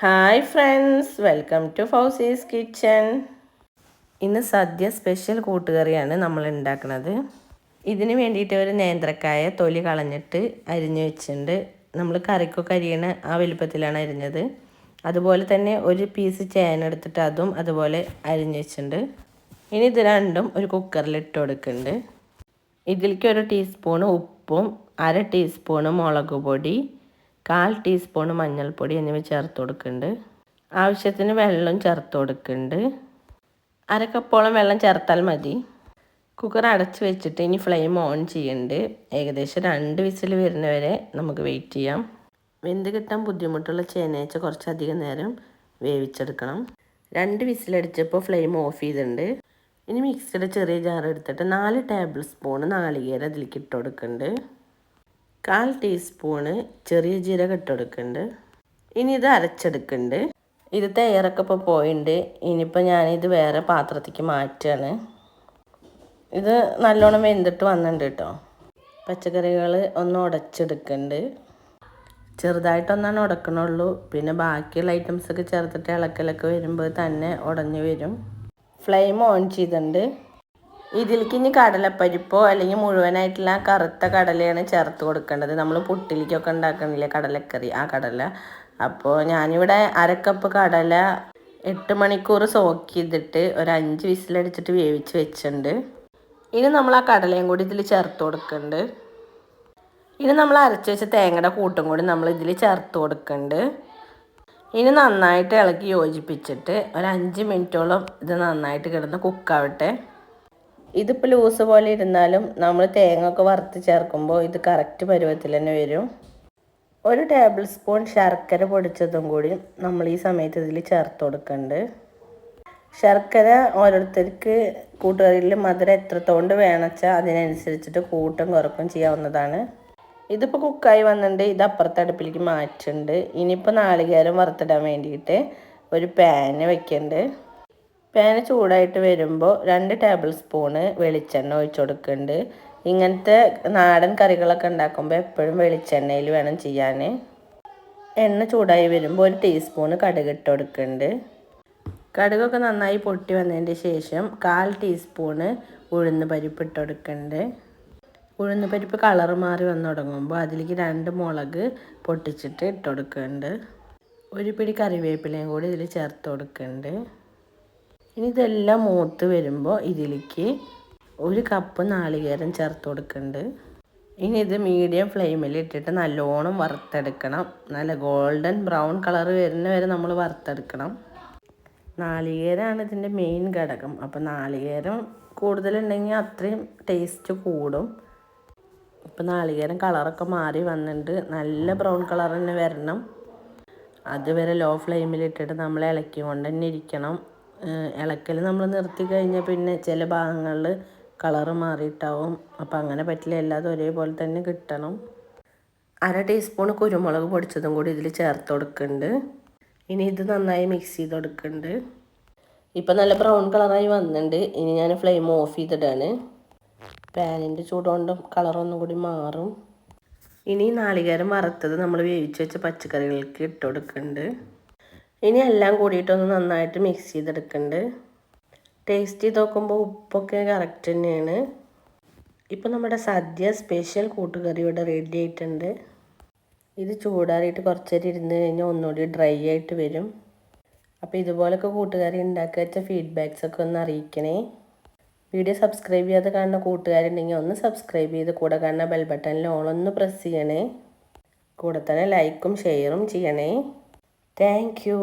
Hi friends, welcome to Fousi's kitchen. ഇന്ന് sadya special കൂട്ടുകറിയാണ് നമ്മൾ ഉണ്ടാക്കുന്നത്. ഇതിന് വേണ്ടിയിട്ട് ഒരു നേന്ത്രക്കായ തൊലി കളഞ്ഞിട്ട് അരിഞ്ഞു വെച്ചിട്ടുണ്ട്. നമ്മൾ കറിക്കൊക്കെ അരിയണ ആ വലുപ്പത്തിലാണ് അരിഞ്ഞത്. അതുപോലെ തന്നെ ഒരു പീസ് ചേന എടുത്തിട്ട് അതും അതുപോലെ അരിഞ്ഞു വെച്ചിട്ടുണ്ട്. ഇനി ഇത് രണ്ടും ഒരു കുക്കറിൽ ഇട്ട് കൊടുക്കുന്നുണ്ട്. ഇതിലേക്ക് 1 ടീസ്പൂൺ ഉപ്പും 1/2 ടീസ്പൂൺ മുളക് പൊടി, 1/4 ടീസ്പൂൺ മഞ്ഞൾപ്പൊടി എന്നിവ ചേർത്ത് കൊടുക്കുന്നുണ്ട്. ആവശ്യത്തിന് വെള്ളം ചേർത്ത് കൊടുക്കുന്നുണ്ട്. 1/2 കപ്പോളം വെള്ളം ചേർത്താൽ മതി. കുക്കർ അടച്ച് വെച്ചിട്ട് ഇനി ഫ്ലെയിം ഓൺ ചെയ്യുന്നുണ്ട്. ഏകദേശം 2 വിസിൽ വരുന്നവരെ നമുക്ക് വെയിറ്റ് ചെയ്യാം. വെന്ത് കിട്ടാൻ ബുദ്ധിമുട്ടുള്ള ചേനേച്ച കുറച്ചധികം നേരം വേവിച്ചെടുക്കണം. 2 വിസിലടിച്ചപ്പോൾ ഫ്ലെയിം ഓഫ് ചെയ്തിട്ടുണ്ട്. ഇനി മിക്സിയുടെ ചെറിയ ജാർ എടുത്തിട്ട് 4 ടേബിൾ സ്പൂൺ നാളികേരം അതിലേക്ക് ഇട്ട് കൊടുക്കുന്നുണ്ട്. 1/4 ടീസ്പൂണ് ചെറിയ ജീരകം ഇട്ട് കൊടുക്കുന്നുണ്ട്. ഇനി ഇത് അരച്ചെടുക്കുന്നുണ്ട്. ഇത് തയ്യാറൊക്കെ ഇപ്പോൾ പോയിട്ടുണ്ട്. ഇനിയിപ്പോൾ ഞാനിത് വേറെ പാത്രത്തേക്ക് മാറ്റുകയാണ്. ഇത് നല്ലോണം വെന്തിട്ട് വന്നിട്ടുണ്ട് കേട്ടോ. പച്ചക്കറികൾ ഒന്ന് ഉടച്ചെടുക്കുന്നുണ്ട്. ചെറുതായിട്ടൊന്നാണ് ഉടക്കണുള്ളൂ. പിന്നെ ബാക്കിയുള്ള ഐറ്റംസൊക്കെ ചേർത്തിട്ട് ഇളക്കലൊക്കെ വരുമ്പോൾ തന്നെ ഉടഞ്ഞു വരും. ഫ്ലെയിം ഓൺ ചെയ്തിട്ടുണ്ട്. ഇതിലേക്ക് ഇനി കടലപ്പരിപ്പോ അല്ലെങ്കിൽ മുഴുവനായിട്ടുള്ള കറുത്ത കടലയാണ് ചേർത്ത് കൊടുക്കേണ്ടത്. നമ്മൾ പുട്ടിലേക്കൊക്കെ ഉണ്ടാക്കണില്ലേ കടലക്കറി, ആ കടല. അപ്പോൾ ഞാനിവിടെ 1/2 കപ്പ് കടല 8 മണിക്കൂർ സോക്ക് ചെയ്തിട്ട് ഒരു 5 വിസിലടിച്ചിട്ട് വേവിച്ച് വെച്ചിട്ടുണ്ട്. ഇനി നമ്മൾ ആ കടലയും കൂടി ഇതിൽ ചേർത്ത് കൊടുക്കുന്നുണ്ട്. ഇനി നമ്മൾ അരച്ച് വെച്ച തേങ്ങയുടെ കൂട്ടും കൂടി നമ്മൾ ഇതിൽ ചേർത്ത് കൊടുക്കുന്നുണ്ട്. ഇനി നന്നായിട്ട് ഇളക്കി യോജിപ്പിച്ചിട്ട് ഒരു 5 മിനിറ്റോളം ഇത് നന്നായിട്ട് കിടന്ന് കുക്കാവട്ടെ. ഇതിപ്പോൾ ലൂസ് പോലെ ഇരുന്നാലും നമ്മൾ തേങ്ങ ഒക്കെ വറുത്ത് ചേർക്കുമ്പോൾ ഇത് കറക്റ്റ് പരുവത്തിൽ തന്നെ വരും. 1 ടേബിൾ സ്പൂൺ ശർക്കര പൊടിച്ചതും കൂടി നമ്മൾ ഈ സമയത്ത് ഇതിൽ ചേർത്ത് കൊടുക്കുന്നുണ്ട്. ശർക്കര ഓരോരുത്തർക്ക് കൂട്ടുകറിയിൽ മധുരം എത്രത്തോണ്ട് വേണമെച്ചാൽ അതിനനുസരിച്ചിട്ട് കൂട്ടും കുറക്കും ചെയ്യാവുന്നതാണ്. ഇതിപ്പോൾ കുക്കായി വന്നിട്ടുണ്ട്. ഇത് അപ്പുറത്തെ അടുപ്പിലേക്ക് മാറ്റുന്നുണ്ട്. ഇനിയിപ്പോൾ നാളികേരം വറുത്തിടാൻ വേണ്ടിയിട്ട് ഒരു പാന് വെക്കുന്നുണ്ട്. പാന് ചൂടായിട്ട് വരുമ്പോൾ 2 ടേബിൾ സ്പൂണ് വെളിച്ചെണ്ണ ഒഴിച്ച് കൊടുക്കുന്നുണ്ട്. ഇങ്ങനത്തെ നാടൻ കറികളൊക്കെ ഉണ്ടാക്കുമ്പോൾ എപ്പോഴും വെളിച്ചെണ്ണയിൽ വേണം ചെയ്യാൻ. എണ്ണ ചൂടായി വരുമ്പോൾ 1 ടീസ്പൂണ് കടുക് ഇട്ട് കൊടുക്കുന്നുണ്ട്. കടുകൊക്കെ നന്നായി പൊട്ടി വന്നതിന് ശേഷം 1/4 ടീസ്പൂണ് ഉഴുന്ന് പരിപ്പ് ഇട്ട് കൊടുക്കുന്നുണ്ട്. ഉഴുന്ന് പരിപ്പ് കളർ മാറി വന്ന് തുടങ്ങുമ്പോൾ അതിലേക്ക് 2 മുളക് പൊട്ടിച്ചിട്ട് ഇട്ട് കൊടുക്കുന്നുണ്ട്. 1 പിടി കറിവേപ്പിലയും കൂടി ഇതിൽ ചേർത്ത് കൊടുക്കുന്നുണ്ട്. ഇനി ഇതെല്ലാം മൂത്ത് വരുമ്പോൾ ഇതിലേക്ക് 1 കപ്പ് നാളികേരം ചേർത്ത് കൊടുക്കുന്നുണ്ട്. ഇനി ഇത് മീഡിയം ഫ്ലെയിമിൽ ഇട്ടിട്ട് നല്ലോണം വറുത്തെടുക്കണം. നല്ല ഗോൾഡൻ ബ്രൗൺ കളർ വരുന്ന വരെ നമ്മൾ വറുത്തെടുക്കണം. നാളികേരമാണ് ഇതിൻ്റെ മെയിൻ ഘടകം. അപ്പോൾ നാളികേരം കൂടുതലുണ്ടെങ്കിൽ അത്രയും ടേസ്റ്റ് കൂടും. ഇപ്പോൾ നാളികേരം കളറൊക്കെ മാറി വന്നിട്ടുണ്ട്. നല്ല ബ്രൗൺ കളർ തന്നെ വരണം. അതുവരെ ലോ ഫ്ലെയിമിൽ ഇട്ടിട്ട് നമ്മൾ ഇളക്കി കൊണ്ട് തന്നെ ഇരിക്കണം. ഇളക്കൽ നമ്മൾ നിർത്തി കഴിഞ്ഞാൽ പിന്നെ ചില ഭാഗങ്ങളിൽ കളറ് മാറിയിട്ടാവും. അപ്പോൾ അങ്ങനെ പറ്റില്ല, എല്ലാതും ഒരേപോലെ തന്നെ കിട്ടണം. 1/2 ടീസ്പൂൺ കുരുമുളക് പൊടിച്ചതും കൂടി ഇതിൽ ചേർത്ത് കൊടുക്കുന്നുണ്ട്. ഇനി ഇത് നന്നായി മിക്സ് ചെയ്ത് കൊടുക്കുന്നുണ്ട്. ഇപ്പം നല്ല ബ്രൗൺ കളറായി വന്നിട്ടുണ്ട്. ഇനി ഞാൻ ഫ്ലെയിം ഓഫ് ചെയ്തിടാണ്. പാനിൻ്റെ ചൂടുകൊണ്ടും കളറൊന്നും കൂടി മാറും. ഇനി നാളികേരം വറുത്തത് നമ്മൾ വേവിച്ച് വെച്ച പച്ചക്കറികൾക്ക് ഇട്ട് കൊടുക്കുന്നുണ്ട്. ഇനി എല്ലാം കൂടിയിട്ടൊന്ന് നന്നായിട്ട് മിക്സ് ചെയ്തെടുക്കുന്നുണ്ട്. ടേസ്റ്റ് ചെയ്ത് നോക്കുമ്പോൾ ഉപ്പൊക്കെ കറക്റ്റ് തന്നെയാണ്. ഇപ്പോൾ നമ്മുടെ സദ്യ സ്പെഷ്യൽ കൂട്ടുകറി ഇവിടെ റെഡി ആയിട്ടുണ്ട്. ഇത് ചൂടാറിയിട്ട് കുറച്ച് നേരം ഇരുന്ന് കഴിഞ്ഞാൽ ഒന്നുകൂടി ഡ്രൈ ആയിട്ട് വരും. അപ്പോൾ ഇതുപോലൊക്കെ കൂട്ടുകറി ഉണ്ടാക്കി വെച്ച ഫീഡ്ബാക്സൊക്കെ ഒന്ന് അറിയിക്കണേ. വീഡിയോ സബ്സ്ക്രൈബ് ചെയ്യാതെ കാണുന്ന കൂട്ടുകാരുണ്ടെങ്കിൽ ഒന്ന് സബ്സ്ക്രൈബ് ചെയ്ത് കൂടെ കാണുന്ന ബെൽ ബട്ടണിൽ ഓളൊന്ന് പ്രസ് ചെയ്യണേ. കൂടെ തന്നെ ലൈക്കും ഷെയറും ചെയ്യണേ. Thank you.